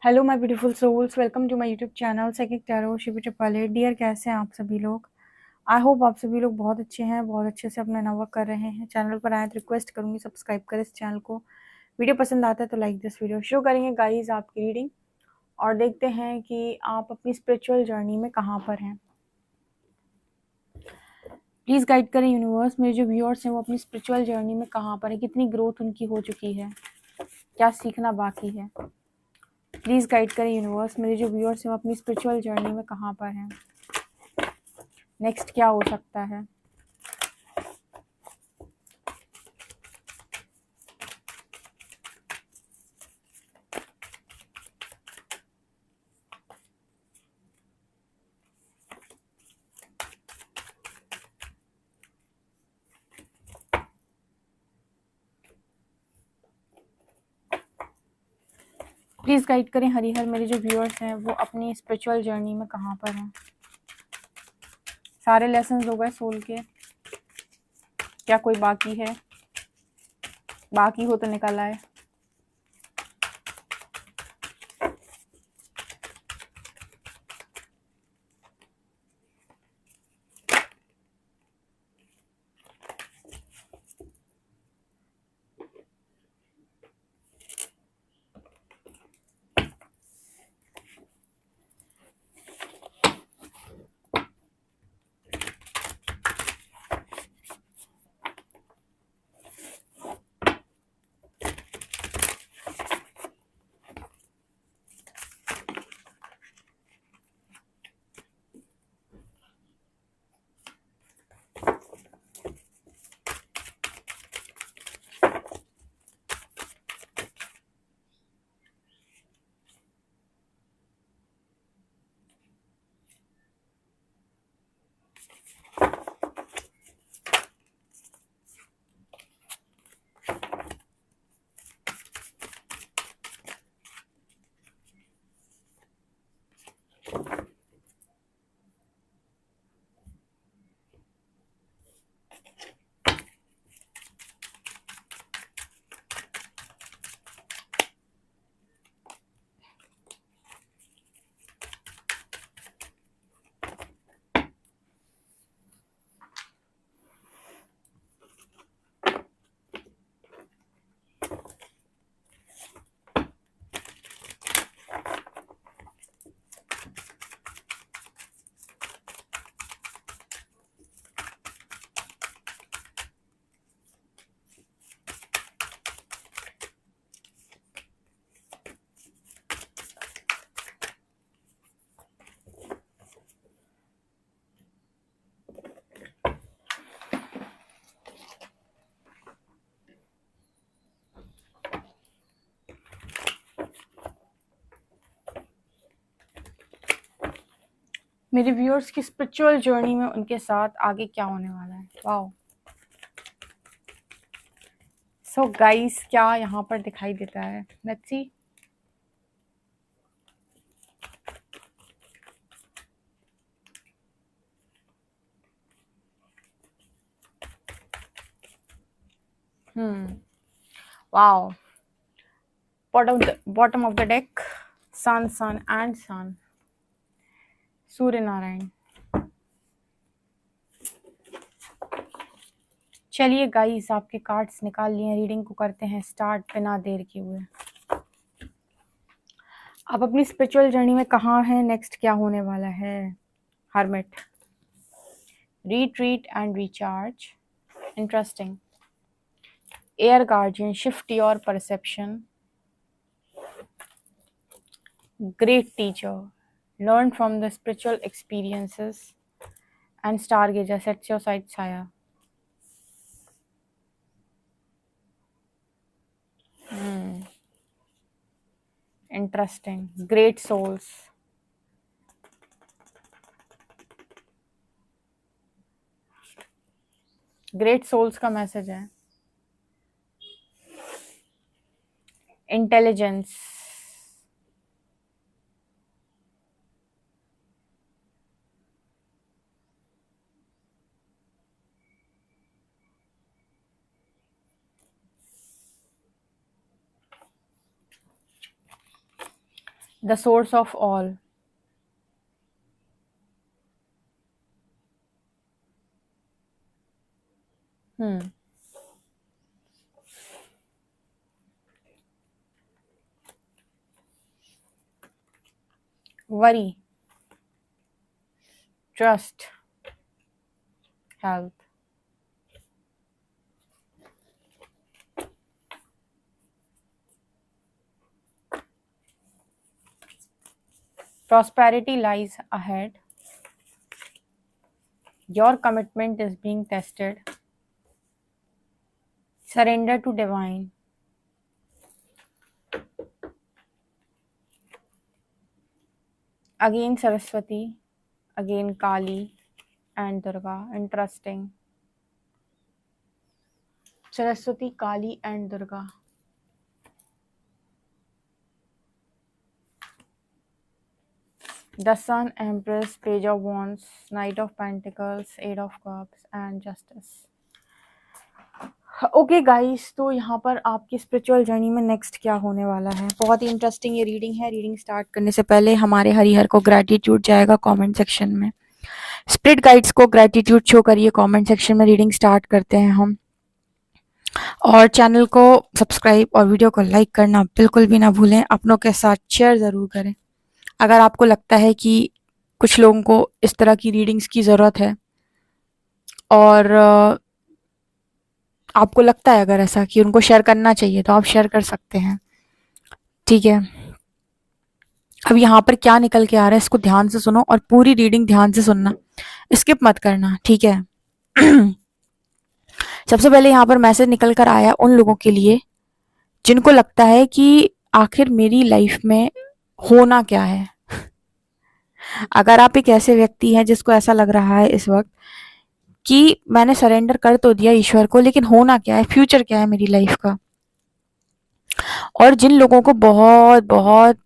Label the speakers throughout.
Speaker 1: Hello my beautiful souls, welcome to my YouTube channel psychic tarot Shivi triple. Dear, कैसे हैं आप सभी लोग? आई होप आप सभी लोग बहुत अच्छे हैं, बहुत अच्छे से अपना नवा कर रहे हैं। चैनल पर आए तो रिक्वेस्ट करूंगी सब्सक्राइब करें इस चैनल को। वीडियो पसंद आता है तो लाइक दिस वीडियो। शुरू करेंगे गाइस आपकी रीडिंग और देखते हैं कि आप अपनी स्पिरिचुअल जर्नी में कहाँ पर हैं। प्लीज़ गाइड करें यूनिवर्स, मेरे जो व्यूअर्स हैं वो अपनी स्पिरिचुअल जर्नी में कहाँ पर है, कितनी ग्रोथ उनकी हो चुकी है, क्या सीखना बाकी है। प्लीज़ गाइड करें यूनिवर्स, मेरे जो व्यूअर्स हैं वो अपनी स्पिरिचुअल जर्नी में कहाँ पर हैं, नेक्स्ट क्या हो सकता है। प्लीज़ गाइड करें हरिहर, मेरे जो व्यूअर्स हैं वो अपनी स्पिरिचुअल जर्नी में कहाँ पर हैं। सारे लेसन्स हो गए सोल के, क्या कोई बाकी है? बाकी हो तो निकल आए। मेरे व्यूअर्स की स्पिरिचुअल जर्नी में उनके साथ आगे क्या होने वाला है। वाओ। सो गाइस, क्या यहाँ पर दिखाई देता है? Let's see. Wow. Bottom of the deck, sun sun and sun, Surya Narayan. चलिए गाइस, आपके कार्ड्स निकाल लिए, रीडिंग को करते हैं स्टार्ट बिना देर किए हुए। आप अपनी स्पिरिचुअल जर्नी में कहाँ हैं, नेक्स्ट क्या होने वाला है। Hermit, retreat and recharge, interesting. Air guardian, shift your perception. Great teacher, learn from the spiritual experiences. And stargazer, sets your sights higher. Interesting. Great souls. Great souls का message है। Intelligence, the source of all, worry, trust, health, prosperity lies ahead, your commitment is being tested, surrender to divine, again Saraswati, again Kali and Durga. Interesting. Saraswati, Kali and Durga. The Sun, Empress, Page of Wands, Knight of Pentacles, Eight of Cups and Justice. Okay guys, तो यहाँ पर आपकी spiritual journey में next क्या होने वाला है, बहुत ही इंटरेस्टिंग ये रीडिंग है। रीडिंग स्टार्ट करने से पहले हमारे हरिहर को ग्रैटिट्यूड जाएगा कमेंट सेक्शन में। स्पिरिट गाइड्स को ग्रैटिट्यूड शो करिए कमेंट सेक्शन में। रीडिंग स्टार्ट करते हैं हम, और चैनल को सब्सक्राइब और वीडियो को लाइक करना बिल्कुल भी ना भूलें। अपनों के साथ शेयर ज़रूर करें। अगर आपको लगता है कि कुछ लोगों को इस तरह की रीडिंग्स की ज़रूरत है, और आपको लगता है अगर ऐसा कि उनको शेयर करना चाहिए, तो आप शेयर कर सकते हैं, ठीक है। अब यहाँ पर क्या निकल के आ रहा है इसको ध्यान से सुनो, और पूरी रीडिंग ध्यान से सुनना, स्किप मत करना, ठीक है। सबसे पहले यहाँ पर मैसेज निकल कर आया उन लोगों के लिए जिनको लगता है कि आखिर मेरी लाइफ में होना क्या है। अगर आप एक ऐसे व्यक्ति हैं जिसको ऐसा लग रहा है इस वक्त कि मैंने सरेंडर कर तो दिया ईश्वर को, लेकिन होना क्या है, फ्यूचर क्या है मेरी लाइफ का, और जिन लोगों को बहुत बहुत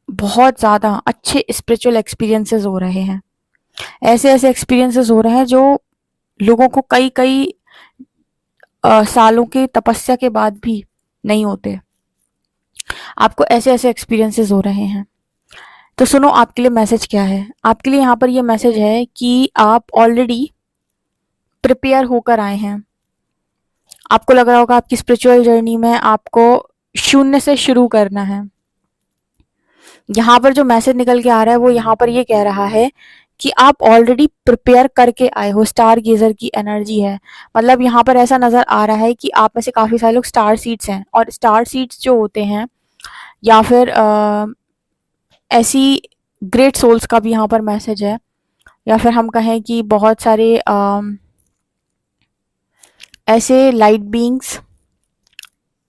Speaker 1: बहुत ज़्यादा अच्छे स्पिरिचुअल एक्सपीरियंसेस हो रहे हैं, ऐसे ऐसे एक्सपीरियंसेस हो रहे हैं जो लोगों को कई कई सालों के तपस्या के बाद भी नहीं होते। आपको ऐसे ऐसे एक्सपीरियंसेस हो रहे हैं, तो सुनो आपके लिए मैसेज क्या है। आपके लिए यहाँ पर ये मैसेज है कि आप ऑलरेडी प्रिपेयर होकर आए हैं। आपको लग रहा होगा आपकी स्पिरिचुअल जर्नी में आपको शून्य से शुरू करना है। यहाँ पर जो मैसेज निकल के आ रहा है वो यहाँ पर ये कह रहा है कि आप ऑलरेडी प्रिपेयर करके आए हो। स्टार गेजर की एनर्जी है, मतलब यहाँ पर ऐसा नज़र आ रहा है कि आप में से काफ़ी सारे लोग स्टार सीड्स हैं, और स्टार सीड्स जो होते हैं या फिर ऐसी ग्रेट सोल्स का भी यहाँ पर मैसेज है, या फिर हम कहें कि बहुत सारे ऐसे लाइट बीइंग्स,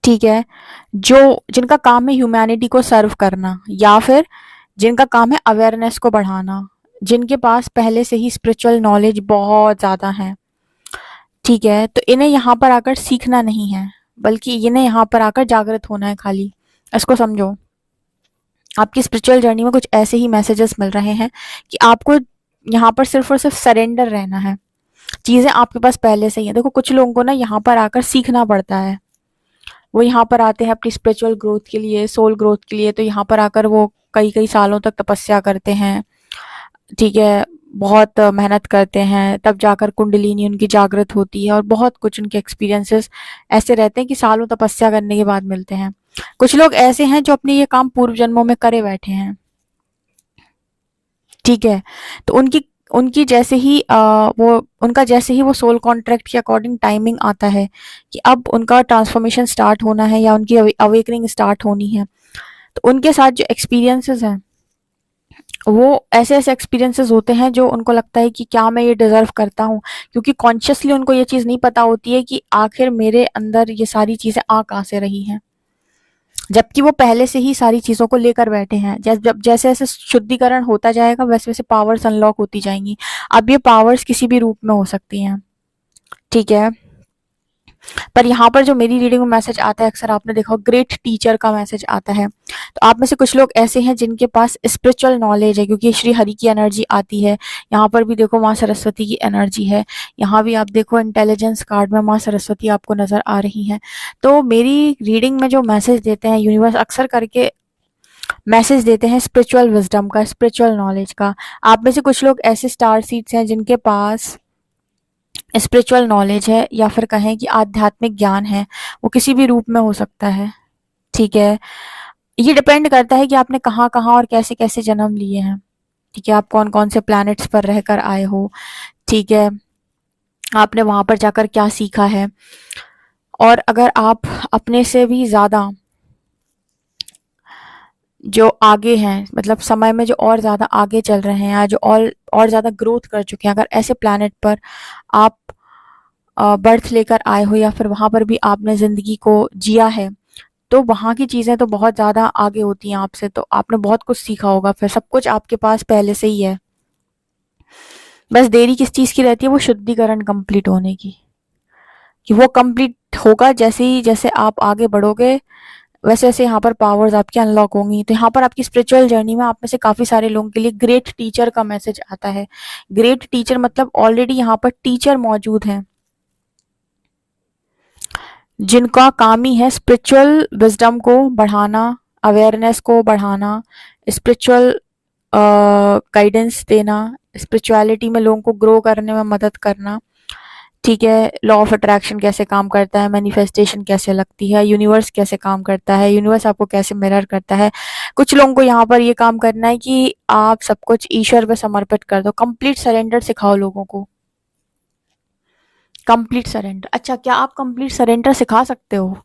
Speaker 1: ठीक है, जो जिनका काम है ह्यूमैनिटी को सर्व करना, या फिर जिनका काम है अवेयरनेस को बढ़ाना, जिनके पास पहले से ही स्पिरिचुअल नॉलेज बहुत ज़्यादा है, ठीक है। तो इन्हें यहाँ पर आकर सीखना नहीं है, बल्कि इन्हें यहाँ पर आकर जागृत होना है खाली। इसको समझो, आपकी स्पिरिचुअल जर्नी में कुछ ऐसे ही मैसेजेस मिल रहे हैं कि आपको यहाँ पर सिर्फ और सिर्फ सरेंडर रहना है। चीज़ें आपके पास पहले से ही हैं। देखो कुछ लोगों को ना यहाँ पर आकर सीखना पड़ता है। वो यहाँ पर आते हैं अपनी स्पिरिचुअल ग्रोथ के लिए, सोल ग्रोथ के लिए, तो यहाँ पर आकर वो कई कई सालों तक तपस्या करते हैं, ठीक है, बहुत मेहनत करते हैं, तब जाकर कुंडलिनी उनकी जागृत होती है, और बहुत कुछ उनके एक्सपीरियंसेस ऐसे रहते हैं कि सालों तपस्या करने के बाद मिलते हैं। कुछ लोग ऐसे हैं जो अपने ये काम पूर्व जन्मों में करे बैठे हैं, ठीक है। तो उनकी उनकी जैसे ही वो उनका जैसे ही वो सोल कॉन्ट्रैक्ट के अकॉर्डिंग टाइमिंग आता है कि अब उनका ट्रांसफॉर्मेशन स्टार्ट होना है या उनकी अवेकनिंग स्टार्ट होनी है, तो उनके साथ जो एक्सपीरियंसेस हैं वो ऐसे ऐसे एक्सपीरियंसेस होते हैं जो उनको लगता है कि क्या मैं ये डिज़र्व करता हूँ, क्योंकि कॉन्शियसली उनको ये चीज़ नहीं पता होती है कि आखिर मेरे अंदर ये सारी चीज़ें आ कहाँ से रही हैं, जबकि वो पहले से ही सारी चीज़ों को लेकर बैठे हैं। जब जैसे जैसे शुद्धिकरण होता जाएगा वैसे वैसे पावर्स अनलॉक होती जाएंगी। अब ये पावर्स किसी भी रूप में हो सकती हैं, ठीक है। पर यहाँ पर जो मेरी रीडिंग में मैसेज आता है, अक्सर आपने देखा ग्रेट टीचर का मैसेज आता है। तो आप में से कुछ लोग ऐसे हैं जिनके पास स्पिरिचुअल नॉलेज है, क्योंकि श्री हरि की एनर्जी आती है। यहाँ पर भी देखो माँ सरस्वती की एनर्जी है, यहाँ भी आप देखो इंटेलिजेंस कार्ड में माँ सरस्वती आपको नज़र आ रही हैं। तो मेरी रीडिंग में जो मैसेज देते हैं यूनिवर्स, अक्सर करके मैसेज देते हैं स्पिरिचुअल विजडम का, स्पिरिचुअल नॉलेज का। आप में से कुछ लोग ऐसे स्टार सीड्स हैं जिनके पास स्पिरिचुअल नॉलेज है, या फिर कहें कि आध्यात्मिक ज्ञान है, वो किसी भी रूप में हो सकता है। ठीक है, ये डिपेंड करता है कि आपने कहाँ कहाँ और कैसे कैसे जन्म लिए हैं। ठीक है, आप कौन कौन से प्लैनेट्स पर रहकर आए हो। ठीक है, आपने वहां पर जाकर क्या सीखा है। और अगर आप अपने से भी ज़्यादा जो आगे हैं, मतलब समय में जो और ज़्यादा आगे चल रहे हैं, या जो और ज़्यादा ग्रोथ कर चुके हैं, अगर ऐसे प्लैनेट पर आप बर्थ लेकर आए हो, या फिर वहाँ पर भी आपने ज़िंदगी को जिया है, तो वहाँ की चीज़ें तो बहुत ज़्यादा आगे होती हैं आपसे, तो आपने बहुत कुछ सीखा होगा, फिर सब कुछ आपके पास पहले से ही है। बस देरी किस चीज़ की रहती है, वो शुद्धिकरण कंप्लीट होने की, कि वो कंप्लीट होगा जैसे ही जैसे आप आगे बढ़ोगे, वैसे वैसे यहाँ पर पावर्स आपकी अनलॉक होंगी। तो यहाँ पर आपकी स्पिरिचुअल जर्नी में आप में से काफ़ी सारे लोगों के लिए ग्रेट टीचर का मैसेज आता है। ग्रेट टीचर मतलब ऑलरेडी यहाँ पर टीचर मौजूद हैं, जिनका काम ही है स्पिरिचुअल विजडम को बढ़ाना, अवेयरनेस को बढ़ाना, स्पिरिचुअल गाइडेंस देना, स्पिरिचुअलिटी में लोगों को ग्रो करने में मदद करना। ठीक है, लॉ ऑफ अट्रैक्शन कैसे काम करता है, मैनिफेस्टेशन कैसे लगती है, यूनिवर्स कैसे काम करता है, यूनिवर्स आपको कैसे मिरर करता है। कुछ लोगों को यहाँ पर ये काम करना है कि आप सब कुछ ईश्वर पे समर्पित कर दो, कंप्लीट सरेंडर सिखाओ लोगों को, कंप्लीट सरेंडर। अच्छा, क्या आप कंप्लीट सरेंडर सिखा सकते हो?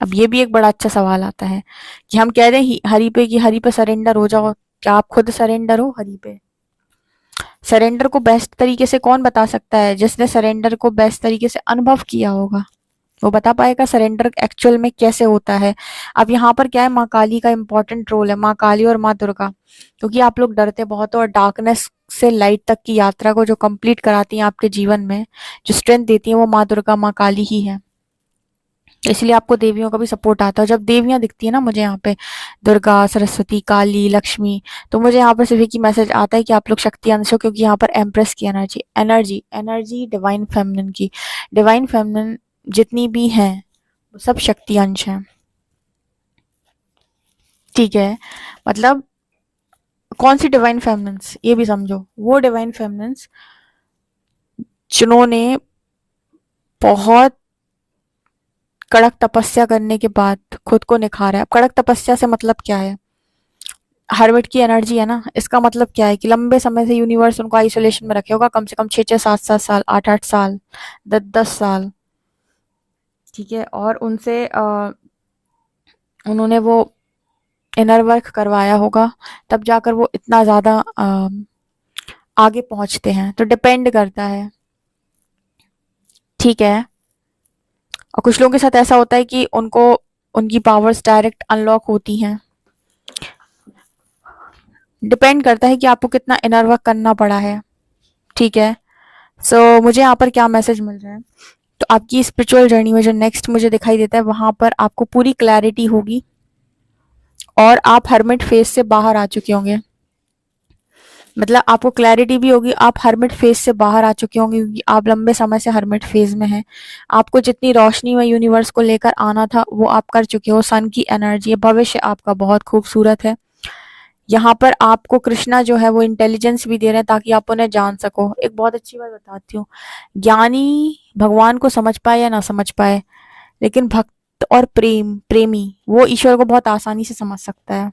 Speaker 1: अब ये भी एक बड़ा अच्छा सवाल आता है कि हम कह दें हरि पे कि हरि पे सरेंडर हो जाओ, क्या आप खुद सरेंडर हो हरि पे? सरेंडर को बेस्ट तरीके से कौन बता सकता है? जिसने सरेंडर को बेस्ट तरीके से अनुभव किया होगा, वो बता पाएगा सरेंडर एक्चुअल में कैसे होता है। अब यहाँ पर क्या है, माँ काली का इंपॉर्टेंट रोल है, माँ काली और माँ दुर्गा, क्योंकि आप लोग डरते बहुत हो, और डार्कनेस से लाइट तक की यात्रा को जो कंप्लीट कराती हैं आपके जीवन में, जो स्ट्रेंथ देती है, वो माँ दुर्गा माँ काली ही है। इसलिए आपको देवियों का भी सपोर्ट आता है। जब देवियां दिखती है ना मुझे यहाँ पे, दुर्गा, सरस्वती, काली, लक्ष्मी, तो मुझे यहाँ पर सिर्फ एक ही मैसेज आता है कि आप लोग शक्ति अंश हो, क्योंकि यहाँ पर एम्प्रेस की energy energy energy divine feminine की, डिवाइन फेमिनिन जितनी भी हैं वो सब शक्ति अंश हैं। ठीक है, मतलब कौन सी डिवाइन फेमिनिन्स, ये भी समझो, वो डिवाइन फेमिनिन्स जिन्होंने बहुत कड़क तपस्या करने के बाद खुद को निखारा है। अब कड़क तपस्या से मतलब क्या है? हर्मिट की एनर्जी है ना, इसका मतलब क्या है कि लंबे समय से यूनिवर्स उनको आइसोलेशन में रखे होगा, कम से कम 6-6, 7-7 साल, 8-8 साल, 10-10 साल। ठीक है, और उनसे उन्होंने वो इनर वर्क करवाया होगा, तब जाकर वो इतना ज़्यादा आगे पहुंचते हैं। तो डिपेंड करता है। ठीक है, और कुछ लोगों के साथ ऐसा होता है कि उनको उनकी पावर्स डायरेक्ट अनलॉक होती हैं। डिपेंड करता है कि आपको कितना इनर वर्क करना पड़ा है। ठीक है, सो मुझे यहाँ पर क्या मैसेज मिल रहा है, तो आपकी स्पिरिचुअल जर्नी में जो नेक्स्ट मुझे दिखाई देता है, वहां पर आपको पूरी क्लैरिटी होगी, और आप हर्मिट फेज से बाहर आ चुके होंगे। मतलब आपको क्लैरिटी भी होगी, आप हर्मिट फेज से बाहर आ चुके होंगे, क्योंकि आप लंबे समय से हर्मिट फेज में हैं। आपको जितनी रोशनी में यूनिवर्स को लेकर आना था वो आप कर चुके हो। सन की एनर्जी है, भविष्य आपका बहुत खूबसूरत है। यहाँ पर आपको कृष्णा जो है वो इंटेलिजेंस भी दे रहे हैं, ताकि आप उन्हें जान सको। एक बहुत अच्छी बात बताती हूँ, ज्ञानी भगवान को समझ पाए या ना समझ पाए, लेकिन भक्त और प्रेमी वो ईश्वर को बहुत आसानी से समझ सकता है।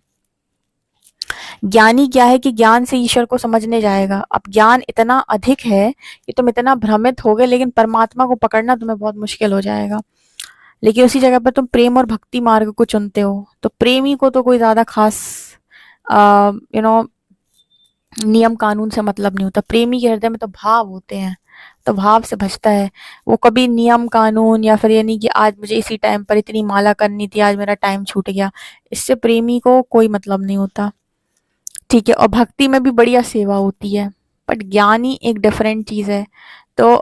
Speaker 1: ज्ञानी क्या है कि ज्ञान से ईश्वर को समझने जाएगा। अब ज्ञान इतना अधिक है कि तुम इतना भ्रमित होगे, लेकिन परमात्मा को पकड़ना तुम्हें बहुत मुश्किल हो जाएगा। लेकिन उसी जगह पर तुम प्रेम और भक्ति मार्ग को चुनते हो, तो प्रेमी को तो कोई ज्यादा खास यू नो नियम कानून से मतलब नहीं होता। प्रेमी के हृदय में तो भाव होते हैं, तो भाव से भजता है। वो कभी नियम कानून, या फिर ये नहीं कि आज मुझे इसी टाइम पर इतनी माला करनी थी, आज मेरा टाइम छूट गया, इससे प्रेमी को कोई मतलब नहीं होता। ठीक है, और भक्ति में भी बढ़िया सेवा होती है, बट ज्ञानी एक डिफरेंट चीज है। तो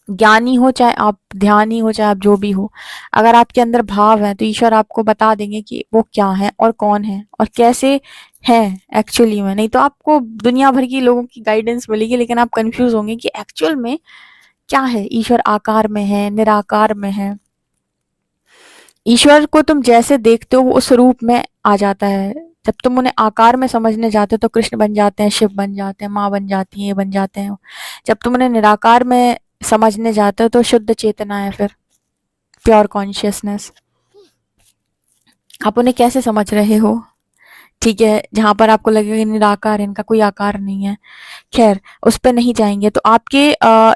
Speaker 1: ज्ञानी हो चाहे आप ध्यानी हो, चाहे आप जो भी हो, अगर आपके अंदर भाव है तो ईश्वर आपको बता देंगे कि वो क्या है और कौन है और कैसे है एक्चुअली में। नहीं तो आपको दुनिया भर की लोगों की गाइडेंस मिलेगी, लेकिन आप कंफ्यूज होंगे कि एक्चुअल में क्या है। ईश्वर आकार में है, निराकार में है, ईश्वर को तुम जैसे देखते हो वो उस रूप में आ जाता है। जब तुम उन्हें आकार में समझने जाते हो तो कृष्ण बन जाते हैं, शिव बन जाते हैं, माँ बन जाती है, ये बन जाते हैं। जब तुम उन्हें निराकार में समझने जाते हो तो शुद्ध चेतना है, फिर प्योर कॉन्शियसनेस। आप उन्हें कैसे समझ रहे हो? ठीक है, जहां पर आपको लगेगा कि निराकार है, इनका कोई आकार नहीं है, खैर उस पर नहीं जाएंगे। तो आपके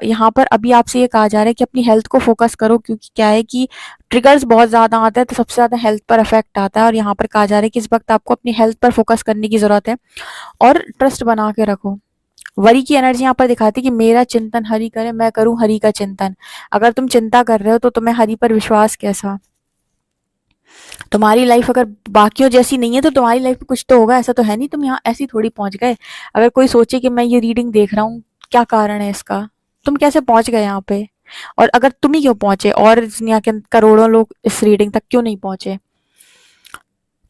Speaker 1: यहाँ पर अभी आपसे ये कहा जा रहा है कि अपनी हेल्थ को फोकस करो, क्योंकि क्या है कि ट्रिगर्स बहुत ज्यादा आते हैं तो सबसे ज्यादा हेल्थ पर अफेक्ट आता है। और यहाँ पर कहा जा रहा है कि इस वक्त आपको अपनी हेल्थ पर फोकस करने की जरूरत है और ट्रस्ट बना के रखो। वरी की एनर्जी यहाँ पर दिखाती है कि मेरा चिंतन हरि करे, मैं करूं हरि का चिंतन। अगर तुम चिंता कर रहे हो तो तुम्हें हरि पर विश्वास कैसा? तुम्हारी लाइफ अगर बाकियों जैसी नहीं है तो तुम्हारी लाइफ में कुछ तो होगा, ऐसा तो है नहीं तुम यहाँ ऐसे ही थोड़ी पहुंच गए। अगर कोई सोचे कि मैं ये रीडिंग देख रहा हूँ, क्या कारण है इसका, तुम कैसे पहुंच गए यहाँ पे? और अगर तुम ही क्यों पहुंचे और इस दुनिया के करोड़ों लोग इस रीडिंग तक क्यों नहीं पहुंचे?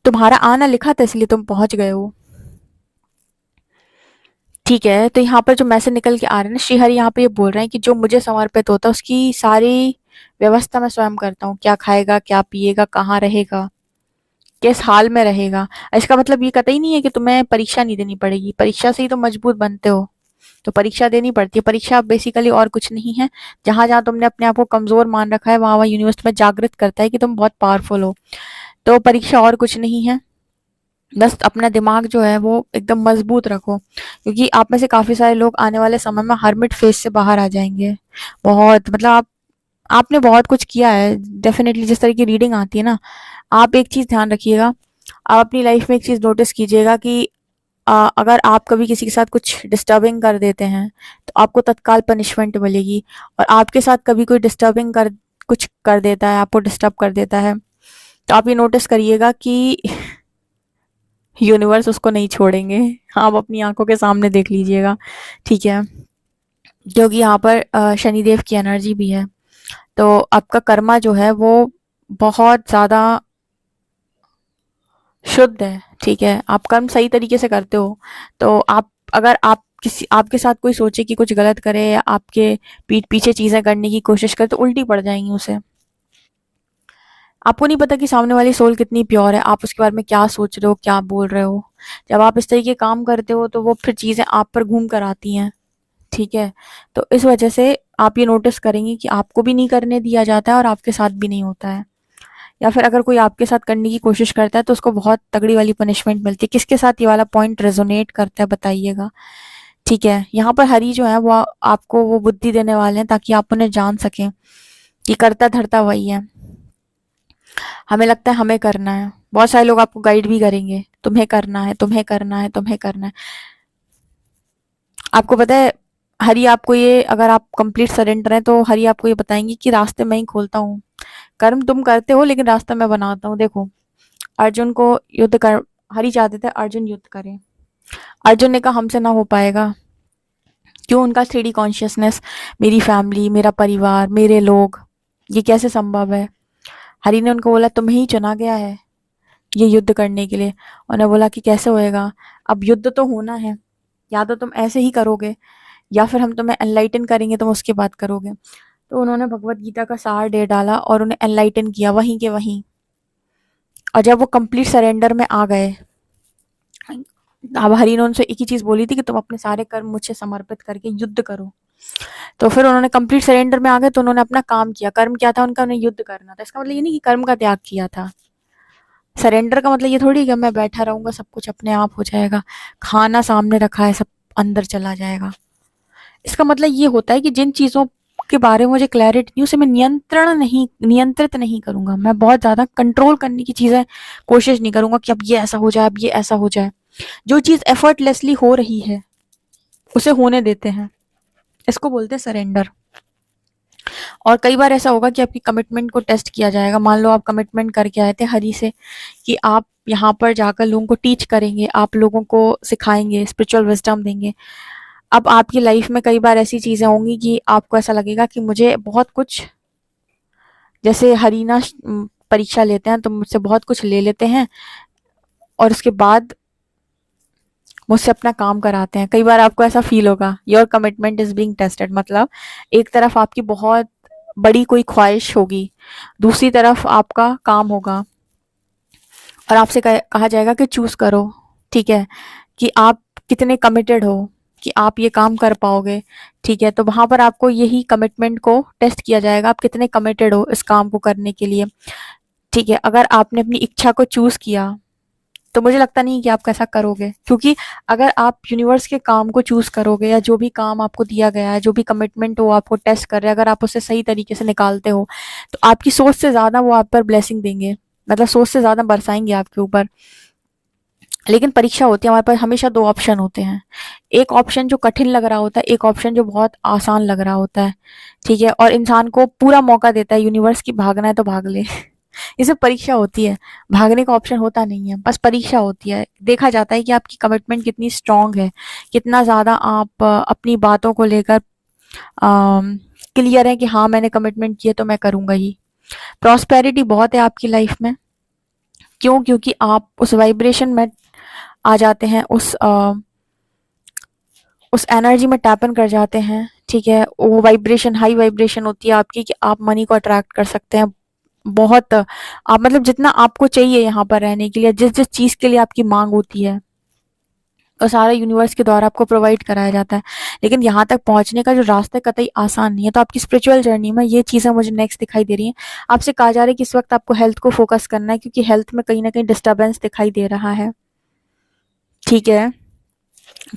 Speaker 1: तुम्हारा आना लिखा था इसलिए तुम पहुंच गए हो। ठीक है, तो यहाँ पर जो मैसेज निकल के आ रहे हैं ना, श्रीहरि यहाँ पे ये बोल रहे हैं कि जो मुझे समर्पित होता है उसकी सारी व्यवस्था मैं स्वयं करता हूँ। क्या खाएगा, क्या पिएगा, कहाँ रहेगा, किस हाल में रहेगा। इसका मतलब ये कतई नहीं है कि तुम्हें परीक्षा नहीं देनी पड़ेगी, परीक्षा से ही तो मजबूत बनते हो। तो परीक्षा देनी पड़ती है। परीक्षा बेसिकली और कुछ नहीं है। जहां जहां तुमने अपने आप को कमजोर मान रखा है वहां वहां यूनिवर्स में जागृत करता है कि तुम बहुत पावरफुल हो। तो परीक्षा और कुछ नहीं है। बस अपना दिमाग जो है वो एकदम मजबूत रखो, क्योंकि आप में से काफी सारे लोग आने वाले समय में हर्मिट फेज से बाहर आ जाएंगे। बहुत मतलब आपने बहुत कुछ किया है डेफिनेटली। जिस तरह की रीडिंग आती है ना, आप एक चीज ध्यान रखिएगा। आप अपनी लाइफ में एक चीज नोटिस कीजिएगा कि अगर आप कभी किसी के साथ कुछ डिस्टर्बिंग कर देते हैं तो आपको तत्काल पनिशमेंट मिलेगी। और आपके साथ कभी कोई डिस्टर्बिंग कर कुछ कर देता है, आपको डिस्टर्ब कर देता है, तो आप ये नोटिस करिएगा कि यूनिवर्स उसको नहीं छोड़ेंगे। आप अपनी आंखों के सामने देख लीजिएगा, ठीक है? क्योंकि यहाँ पर शनिदेव की एनर्जी भी है। तो आपका कर्मा जो है वो बहुत ज्यादा शुद्ध है, ठीक है? आप कर्म सही तरीके से करते हो। तो आप अगर आप किसी आपके साथ कोई सोचे कि कुछ गलत करे या आपके पीठ पीछे चीजें करने की कोशिश करे तो उल्टी पड़ जाएंगी उसे। आपको नहीं पता कि सामने वाली सोल कितनी प्योर है, आप उसके बारे में क्या सोच रहे हो, क्या बोल रहे हो। जब आप इस तरीके काम करते हो तो वो फिर चीजें आप पर घूम कर आती हैं, ठीक है? तो इस वजह से आप ये नोटिस करेंगे कि आपको भी नहीं करने दिया जाता है और आपके साथ भी नहीं होता है। या फिर अगर कोई आपके साथ करने की कोशिश करता है तो उसको बहुत तगड़ी वाली पनिशमेंट मिलती है। किसके साथ ये वाला पॉइंट रेजोनेट करता है बताइएगा, ठीक है? यहाँ पर हरि जो है वो आपको वो बुद्धि देने वाले हैं ताकि आप उन्हें जान सकें कि करता धरता वही है। हमें लगता है हमें करना है, बहुत सारे लोग आपको गाइड भी करेंगे, तुम्हें करना है, तुम्हें करना है, तुम्हें करना है। आपको पता है हरि आपको ये, अगर आप कंप्लीट सरेंडर हैं तो हरि आपको ये बताएंगे कि रास्ते मैं ही खोलता हूँ। कर्म तुम करते हो लेकिन रास्ता मैं बनाता हूँ। देखो, अर्जुन को युद्ध कर हरि चाहते थे अर्जुन युद्ध करे। अर्जुन ने कहा हमसे ना हो पाएगा। क्यों? उनका 3D कॉन्शियसनेस, मेरी फैमिली, मेरा परिवार, मेरे लोग, ये कैसे संभव है? हरि ने उनको बोला तुम्हें ही चुना गया है ये युद्ध करने के लिए। उन्होंने बोला कि कैसे होएगा? अब युद्ध तो होना है, या तो तुम ऐसे ही करोगे या फिर हम तुम्हें एनलाइटन करेंगे, तुम उसके बाद करोगे। तो उन्होंने भगवत गीता का सार दे डाला और उन्हें एनलाइटन किया वहीं के वहीं। और जब वो कंप्लीट सरेंडर में आ गए, अब हरि ने उनसे एक ही चीज बोली थी कि तुम अपने सारे कर्म मुझे समर्पित करके युद्ध करो। तो फिर उन्होंने कंप्लीट सरेंडर में आ गए तो उन्होंने अपना काम किया। कर्म क्या था उनका? उन्हें युद्ध करना था। इसका मतलब ये नहीं कि कर्म का त्याग किया था। सरेंडर का मतलब ये थोड़ी कि मैं बैठा रहूंगा सब कुछ अपने आप हो जाएगा, खाना सामने रखा है सब अंदर चला जाएगा। इसका मतलब ये होता है कि जिन चीजों के बारे में मुझे क्लैरिटी नहीं, उसे मैं नियंत्रित नहीं करूंगा। मैं बहुत ज्यादा कंट्रोल करने की चीजें कोशिश नहीं करूंगा कि अब ये ऐसा हो जाए, अब ये ऐसा हो जाए। जो चीज एफर्टलेसली हो रही है उसे होने देते हैं, इसको बोलते हैं सरेंडर। और कई बार ऐसा होगा कि आपकी कमिटमेंट को टेस्ट किया जाएगा। मान लो आप कमिटमेंट करके आए थे हरि से कि आप यहाँ पर जाकर लोगों को टीच करेंगे, आप लोगों को सिखाएंगे, स्पिरिचुअल विजडम देंगे। अब आपकी लाइफ में कई बार ऐसी चीजें होंगी कि आपको ऐसा लगेगा कि मुझे बहुत कुछ, जैसे हरीना परीक्षा लेते हैं तो मुझसे बहुत कुछ ले लेते हैं और उसके बाद मुझसे अपना काम कराते हैं। कई बार आपको ऐसा फील होगा your commitment is being tested. मतलब एक तरफ आपकी बहुत बड़ी कोई ख्वाहिश होगी दूसरी तरफ आपका काम होगा और आपसे कहा जाएगा कि चूज करो, ठीक है, कि आप कितने कमिटेड हो, कि आप ये काम कर पाओगे, ठीक है। तो वहां पर आपको यही कमिटमेंट को टेस्ट किया जाएगा, आप कितने कमिटेड हो इस काम को करने के लिए, ठीक है। अगर आपने अपनी इच्छा को चूज किया तो मुझे लगता नहीं कि आप कैसा करोगे, क्योंकि अगर आप यूनिवर्स के काम को चूज करोगे या जो भी काम आपको दिया गया है, जो भी कमिटमेंट हो आपको टेस्ट कर रहे हैं, अगर आप उसे सही तरीके से निकालते हो तो आपकी सोच से ज्यादा वो आप पर ब्लेसिंग देंगे, मतलब सोच से ज्यादा बरसाएंगे आपके ऊपर। लेकिन परीक्षा होती है, हमारे पास हमेशा दो ऑप्शन होते हैं, एक ऑप्शन जो कठिन लग रहा होता है, एक ऑप्शन जो बहुत आसान लग रहा होता है, ठीक है। और इंसान को पूरा मौका देता है यूनिवर्स की, भागना है तो भाग ले। ये सब परीक्षा होती है, भागने का ऑप्शन होता नहीं है, बस परीक्षा होती है। देखा जाता है कि आपकी कमिटमेंट कितनी स्ट्रांग है, कितना ज्यादा आप अपनी बातों को लेकर क्लियर है कि हाँ मैंने कमिटमेंट किया तो मैं करूंगा ही। प्रॉस्पेरिटी बहुत है आपकी लाइफ में, क्यों? क्योंकि आप उस वाइब्रेशन में आ जाते हैं, उस एनर्जी में टैप इन कर जाते हैं, ठीक है। वो वाइब्रेशन हाई वाइब्रेशन होती है आपकी कि आप मनी को अट्रैक्ट कर सकते हैं बहुत। आप मतलब जितना आपको चाहिए यहाँ पर रहने के लिए, जिस जिस चीज के लिए आपकी मांग होती है, और सारा यूनिवर्स के द्वारा आपको प्रोवाइड कराया जाता है। लेकिन यहाँ तक पहुंचने का जो रास्ता कतई आसान नहीं है। तो आपकी स्पिरिचुअल जर्नी में ये चीजें मुझे नेक्स्ट दिखाई दे रही हैं। आपसे कहा जा रहा है कि इस वक्त आपको हेल्थ को फोकस करना है, क्योंकि हेल्थ में कहीं ना कहीं डिस्टर्बेंस दिखाई दे रहा है, ठीक है।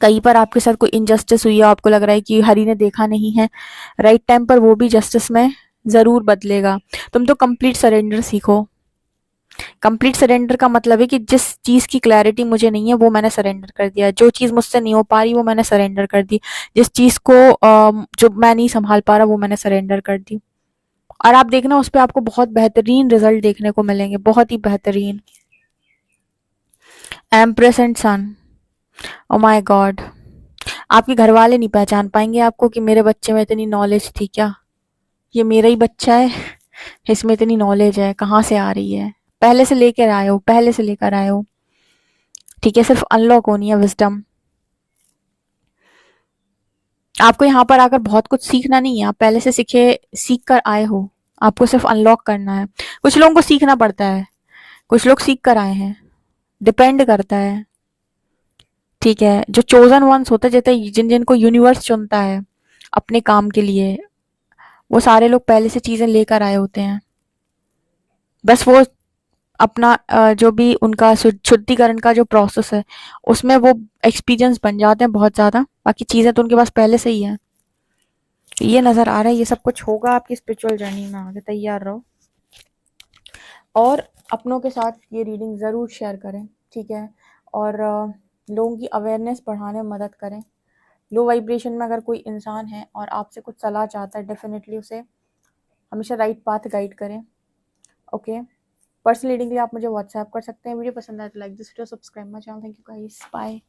Speaker 1: कहीं पर आपके साथ कोई इनजस्टिस हुई है, आपको लग रहा है कि हरि ने देखा नहीं है, राइट टाइम पर वो भी जस्टिस में जरूर बदलेगा। तुम तो कंप्लीट सरेंडर सीखो। कंप्लीट सरेंडर का मतलब है कि जिस चीज की क्लैरिटी मुझे नहीं है वो मैंने सरेंडर कर दिया, जो चीज मुझसे नहीं हो पा रही वो मैंने सरेंडर कर दी, जिस चीज को जो मैं नहीं संभाल पा रहा वो मैंने सरेंडर कर दी। और आप देखना उस पर आपको बहुत बेहतरीन रिजल्ट देखने को मिलेंगे, बहुत ही बेहतरीन। Empress and sun, oh my god, आपके घर वाले नहीं पहचान पाएंगे आपको कि मेरे बच्चे में इतनी नॉलेज थी क्या, ये मेरा ही बच्चा है, इसमें इतनी नॉलेज है, कहाँ से आ रही है। पहले से लेकर आए हो, पहले से लेकर आए हो, ठीक है। सिर्फ अनलॉक होनी है विजडम। आपको यहाँ पर आकर बहुत कुछ सीखना नहीं है, आप पहले से सीख कर आए हो, आपको सिर्फ अनलॉक करना है। कुछ लोगों को सीखना पड़ता है, कुछ लोग सीख कर आए हैं, डिपेंड करता है, ठीक है। जो चोजन वंस होते हैं, जैसे जिन जिनको यूनिवर्स चुनता है अपने काम के लिए, वो सारे लोग पहले से चीजें लेकर आए होते हैं। बस वो अपना जो भी उनका शुद्धिकरण का जो प्रोसेस है उसमें वो एक्सपीरियंस बन जाते हैं बहुत ज्यादा, बाकी चीजें तो उनके पास पहले से ही है। ये नजर आ रहा है, ये सब कुछ होगा आपकी स्पिरिचुअल जर्नी में, आगे तैयार रहो। और अपनों के साथ ये रीडिंग ज़रूर शेयर करें, ठीक है। और लोगों की अवेयरनेस बढ़ाने में मदद करें। लो वाइब्रेशन में अगर कोई इंसान है और आपसे कुछ सलाह चाहता है, डेफिनेटली उसे हमेशा राइट पाथ गाइड करें, ओके। पर्सनल रीडिंग के लिए आप मुझे व्हाट्सएप कर सकते हैं। वीडियो पसंद आए तो like this video, subscribe my channel. Thank you guys, bye.